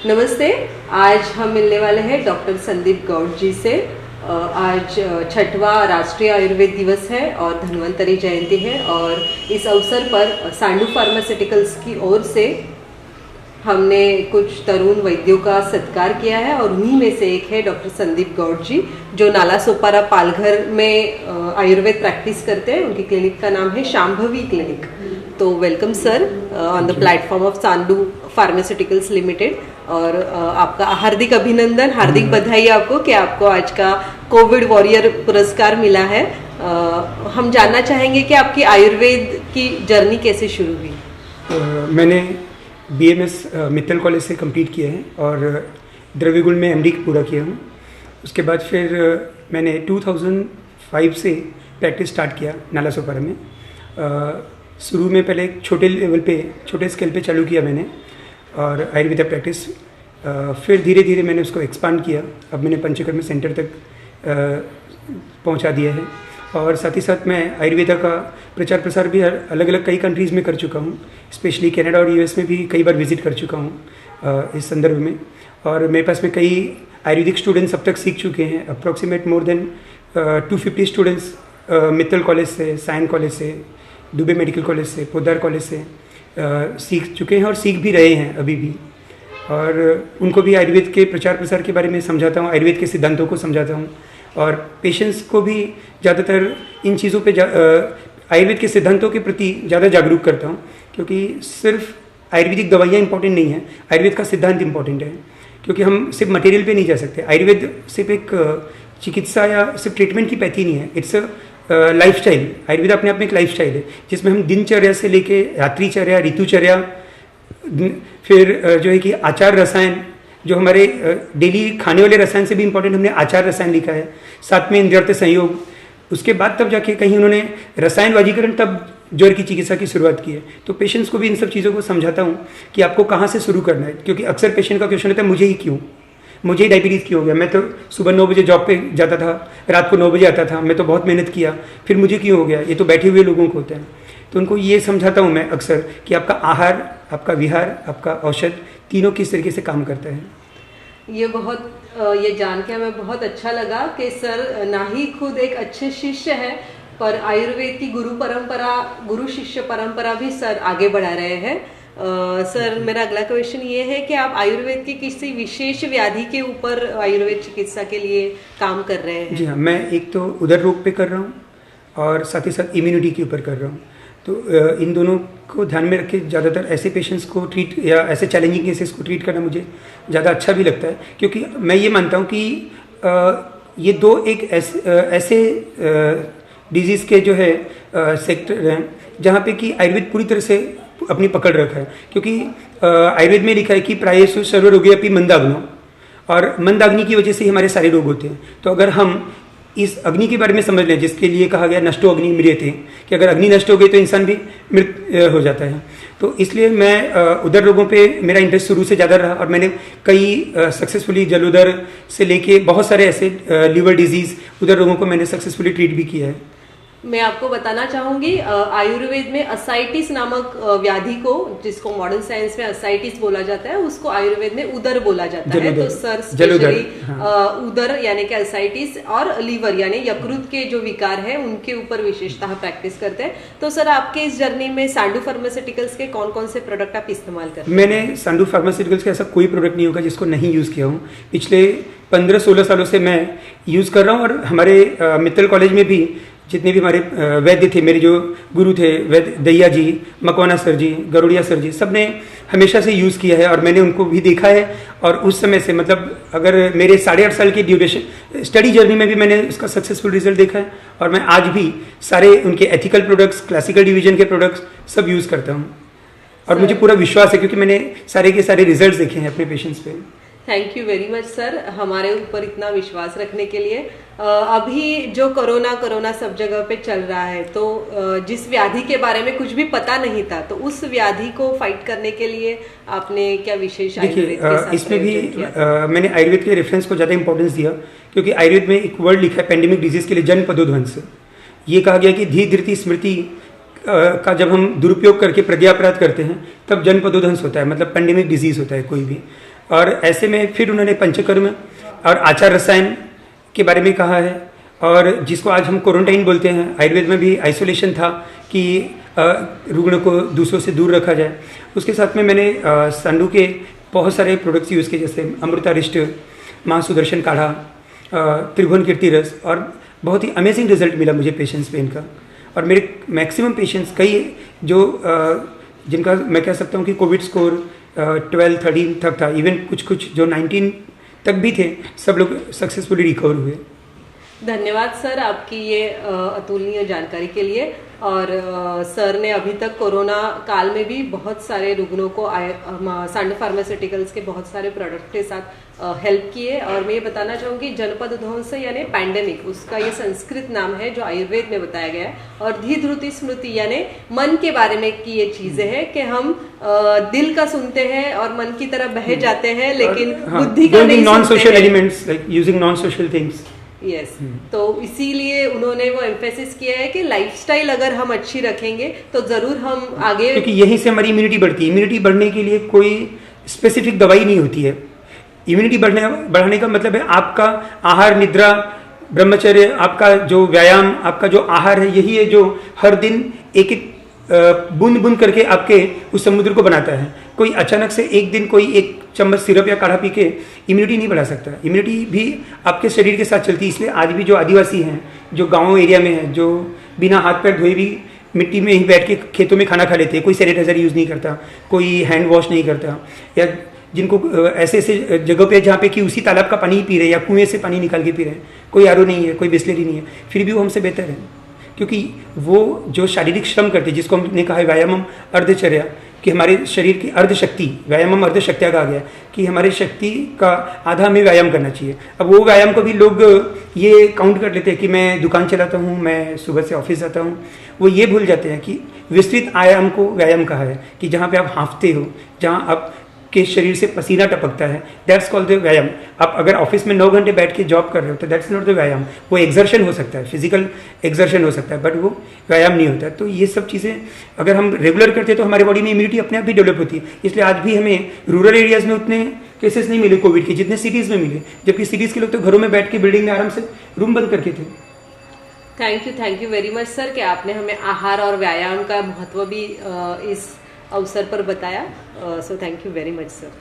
नमस्ते। आज हम मिलने वाले हैं डॉक्टर संदीप गौड़ जी से। आज छठवां राष्ट्रीय आयुर्वेद दिवस है और धन्वंतरि जयंती है और इस अवसर पर सांडू फार्मास्यूटिकल्स की ओर से हमने कुछ तरुण वैद्यों का सत्कार किया है और उन्हीं में से एक है डॉक्टर संदीप गौड़ जी, जो नालासोपारा पालघर में आयुर्वेद प्रैक्टिस करते हैं। उनकी क्लिनिक का नाम है शांभवी क्लिनिक। तो welcome sir on the platform of Sandu pharmaceuticals limited. और आपका हार्दिक अभिनंदन, हार्दिक बधाई आपको कि आपको आज का कोविड वॉरियर पुरस्कार मिला है। हम जानना चाहेंगे कि आपकी आयुर्वेद की जर्नी कैसे शुरू हुई। मैंने BMS मित्तल कॉलेज से कंप्लीट किया है और द्रव्यगुण में MD पूरा किया हूँ। उसके बाद फिर मैंने 2005 से प्रैक्टिस स्टार्ट किया नालासोपारा में। शुरू में पहले एक छोटे लेवल पे, छोटे स्केल पे चालू किया मैंने और आयुर्वेदा प्रैक्टिस। फिर धीरे धीरे मैंने उसको एक्सपांड किया। अब मैंने पंचकर्म सेंटर तक पहुंचा दिया है और साथ ही साथ मैं आयुर्वेदा का प्रचार प्रसार भी अलग अलग कई कंट्रीज़ में कर चुका हूँ। स्पेशली कनाडा और US में भी कई बार विजिट कर चुका हूँ इस संदर्भ में। और मेरे पास में कई आयुर्वेदिक स्टूडेंट्स अब तक सीख चुके हैं। Approximate more than 250 students Mittal college से, साइन कॉलेज से, दुबे मेडिकल कॉलेज से, पोद्दार कॉलेज से सीख चुके हैं और सीख भी रहे हैं अभी भी। और उनको भी आयुर्वेद के प्रचार प्रसार के बारे में समझाता हूँ, आयुर्वेद के सिद्धांतों को समझाता हूँ और पेशेंट्स को भी ज़्यादातर इन चीज़ों पे आयुर्वेद के सिद्धांतों के प्रति ज़्यादा जागरूक करता हूँ, क्योंकि सिर्फ आयुर्वेदिक दवाइयाँ इंपॉर्टेंट नहीं है, आयुर्वेद का सिद्धांत इंपॉर्टेंट है। क्योंकि हम सिर्फ मटेरियल पे नहीं जा सकते। आयुर्वेद सिर्फ एक चिकित्सा या सिर्फ ट्रीटमेंट की पैथी नहीं है, इट्स अ लाइफस्टाइल। आयुर्वेद अपने आप में एक लाइफस्टाइल है जिसमें हम दिनचर्या से लेके रात्रिचर्या, ऋतुचर्या, फिर जो है कि आचार रसायन, जो हमारे डेली खाने वाले रसायन से भी इम्पोर्टेंट हमने आचार रसायन लिखा है, साथ में इंद्रियार्थ संयोग। उसके बाद तब जाके कहीं उन्होंने रसायन वर्गीकरण, तब ज्वर की चिकित्सा की शुरुआत की है। तो पेशेंट्स को भी इन सब चीज़ों को समझाता हूँ कि आपको कहाँ से शुरू करना है, क्योंकि अक्सर पेशेंट का क्वेश्चन होता है मुझे ही क्यों, मुझे ही डायबिटीज़ क्यों हो गया। मैं तो सुबह 9 बजे जॉब पे जाता था, रात को 9 बजे आता था, मैं तो बहुत मेहनत किया, फिर मुझे क्यों हो गया। ये तो बैठे हुए लोगों को होता है। तो उनको ये समझाता हूँ मैं अक्सर कि आपका आहार, आपका विहार, आपका औषध, तीनों किस तरीके से काम करता है। ये जान के हमें बहुत अच्छा लगा कि सर ना ही खुद एक अच्छे शिष्य है, पर आयुर्वेद की गुरु शिष्य परंपरा भी सर आगे बढ़ा रहे हैं। सर मेरा अगला क्वेश्चन ये है कि आप आयुर्वेद की किसी विशेष व्याधि के ऊपर आयुर्वेद चिकित्सा के लिए काम कर रहे हैं। जी हाँ, मैं एक तो उदर रोग पे कर रहा हूँ और साथ ही साथ इम्यूनिटी के ऊपर कर रहा हूँ। तो इन दोनों को ध्यान में रख के ज़्यादातर ऐसे पेशेंट्स को ट्रीट या ऐसे चैलेंजिंग केसेस को ट्रीट करना मुझे ज़्यादा अच्छा भी लगता है, क्योंकि मैं ये मानता हूँ कि ये दो एक ऐसे डिजीज़ के जो है सेक्टर हैं जहाँ पे कि आयुर्वेद पूरी तरह से अपनी पकड़ रखा है। क्योंकि आयुर्वेद में लिखा है कि प्रायेषु सर्वरोगेऽपि मंदाग्नौ, और मंदाग्नि की वजह से ही हमारे सारे रोग होते हैं। तो अगर हम इस अग्नि के बारे में समझ लें, जिसके लिए कहा गया नष्टो अग्नि म्रियते, कि अगर अग्नि नष्ट हो गई तो इंसान भी मृत हो जाता है। तो इसलिए मैं उदर रोगों पे मेरा इंटरेस्ट शुरू से ज़्यादा रहा और मैंने कई सक्सेसफुली जलोदर से लेके बहुत सारे ऐसे लीवर डिजीज़, उदर रोगों को मैंने सक्सेसफुली ट्रीट भी किया है। मैं आपको बताना चाहूंगी, आयुर्वेद में असाइटिस नामक व्याधि को, जिसको मॉडर्न साइंस में असाइटिस बोला जाता है, उसको आयुर्वेद में उदर बोला जाता है। तो सर स्पेशली उदर यानी कि असाइटिस और लीवर यानी यकृत के जो विकार है उनके ऊपर विशेषतः प्रैक्टिस करते हैं। तो सर आपके इस जर्नी में सांडू फार्मास्यूटिकल्स के कौन कौन से प्रोडक्ट आप इस्तेमाल करते हैं? मैंने सांडू फार्मास्यूटिकल्स का ऐसा कोई प्रोडक्ट नहीं होगा जिसको नहीं यूज़ किया हूँ। पिछले 15-16 सालों से मैं यूज़ कर रहा हूँ। और हमारे मित्तल कॉलेज में भी जितने भी हमारे वैद्य थे, मेरे जो गुरु थे, वैद्य दैया जी, मकवाना सर जी, गरुड़िया सर जी, सब ने हमेशा से यूज़ किया है और मैंने उनको भी देखा है। और उस समय से मतलब अगर मेरे 8.5 साल की ड्यूरेशन स्टडी जर्नी में भी मैंने उसका सक्सेसफुल रिजल्ट देखा है। और मैं आज भी सारे उनके एथिकल प्रोडक्ट्स, क्लासिकल डिवीजन के प्रोडक्ट्स सब यूज़ करता हूँ और मुझे पूरा विश्वास है, क्योंकि मैंने सारे के सारे रिजल्ट देखे हैं अपने पेशेंट्स पे। Thank you very much sir, हमारे ऊपर इतना विश्वास रखने के लिए। अभी जो कोरोना सब जगह पे चल रहा है, तो जिस व्याधि के बारे में कुछ भी पता नहीं था, तो उस व्याधि को फाइट करने के लिए आपने क्या विशेष आयुर्वेद के साथ इसमें भी मैंने आयुर्वेद के रेफरेंस को ज़्यादा इंपॉर्टेंस दिया, क्योंकि आयुर्वेद में एक वर्ड लिखा है पेंडेमिक डिजीज के लिए, जन पदोध्वंस। ये कहा गया कि धी धृति स्मृति का जब हम दुरुपयोग करके प्रज्ञापराध करते हैं तब जन पदोध्वंस होता है, मतलब पेंडेमिक डिजीज होता है कोई भी। और ऐसे में फिर उन्होंने पंचकर्म और आचार रसायन के बारे में कहा है, और जिसको आज हम क्वारंटाइन बोलते हैं। आयुर्वेद में भी आइसोलेशन था कि रुग्ण को दूसरों से दूर रखा जाए। उसके साथ में मैंने सांडू के बहुत सारे प्रोडक्ट्स यूज़ किए, जैसे अमृतारिष्ट, माँ सुदर्शन काढ़ा, त्रिभुवन कीर्ति रस, और बहुत ही अमेजिंग रिजल्ट मिला मुझे पेशेंट्स पे इनका। और मेरे मैक्सिमम पेशेंट्स कई जो जिनका मैं कह सकता हूँ कि कोविड स्कोर 12-13 तक था, इवन कुछ जो 19 तक भी थे, सब लोग सक्सेसफुली रिकवर हुए। धन्यवाद सर आपकी ये अतुलनीय जानकारी के लिए। और सर ने अभी तक कोरोना काल में भी बहुत सारे रुग्णों को सांडू फार्मास्यूटिकल्स के बहुत सारे प्रोडक्ट के साथ हेल्प किए। और मैं ये बताना चाहूँगी जनपद ध्वंस यानी पैंडेमिक, उसका ये संस्कृत नाम है जो आयुर्वेद में बताया गया है। और धी ध्रुति स्मृति यानी मन के बारे में की ये चीजें हैं कि हम दिल का सुनते हैं और मन की तरह बह जाते हैं, लेकिन बुद्धि का नहीं नॉन सुनते सोशल हैं। Elements like using non social things. Yes तो इसीलिए उन्होंने वो एम्फेसिस किया है कि लाइफस्टाइल अगर हम अच्छी रखेंगे तो जरूर हम आगे, क्योंकि यहीं से हमारी इम्यूनिटी बढ़ती है। इम्यूनिटी बढ़ने के लिए कोई स्पेसिफिक दवाई नहीं होती है। इम्यूनिटी बढ़ाने का मतलब है आपका आहार, निद्रा, ब्रह्मचर्य, आपका जो व्यायाम, आपका जो आहार है, यही है जो हर दिन एक एक बूंद बूंद करके आपके उस समुद्र को बनाता है। कोई अचानक से एक दिन कोई एक चम्मच सिरप या काढ़ा पी के इम्यूनिटी नहीं बढ़ा सकता। इम्यूनिटी भी आपके शरीर के साथ चलती है। इसलिए आज भी जो आदिवासी हैं, जो गाँव एरिया में हैं, जो बिना हाथ पैर धोए भी मिट्टी में ही बैठ के खेतों में खाना खा लेते हैं, कोई सैनिटाइजर यूज़ नहीं करता, कोई हैंड वॉश नहीं करता, या जिनको ऐसे ऐसे जगह पे जहाँ पे कि उसी तालाब का पानी ही पी रहे हैं या कुएं से पानी निकाल के पी रहे हैं, कोई आरओ नहीं है, कोई बिस्लरी नहीं है, फिर भी वो हमसे बेहतर है। क्योंकि वो जो शारीरिक श्रम करते हैं, जिसको हमने कहा है व्यायामम अर्धचर्या, कि हमारे शरीर की अर्धशक्ति, व्यायामम अर्धशक्तिया कहा गया कि हमारी शक्ति का आधा हमें व्यायाम करना चाहिए। अब वो व्यायाम को भी लोग ये काउंट कर लेते हैं कि मैं दुकान चलाता हूँ, मैं सुबह से ऑफिस जाता हूँ। वो ये भूल जाते हैं कि विस्तृत आयाम को व्यायाम कहा है, कि जहाँ पे आप हाँफते हो, जहाँ आप के शरीर से पसीना टपकता है, दैट्स कॉल्ड द व्यायाम। आप अगर ऑफिस में 9 घंटे बैठ के जॉब कर रहे हो तो दैट्स नॉट द व्यायाम। वो एक्सर्शन हो सकता है, फिजिकल एक्सर्शन हो सकता है, बट वो व्यायाम नहीं होता है। तो ये सब चीज़ें अगर हम रेगुलर करते हैं तो हमारे बॉडी में इम्यूनिटी अपने आप भी डेवलप होती है। इसलिए आज भी हमें रूरल एरियाज़ में उतने केसेस नहीं मिले कोविड के जितने सिटीज़ में मिले, जबकि सिटीज़ के लोग तो घरों में बैठ के बिल्डिंग में आराम से रूम बंद करके थे। Thank you very much sir कि आपने हमें आहार और व्यायाम का महत्व भी इस अवसर पर बताया। So thank you very much sir.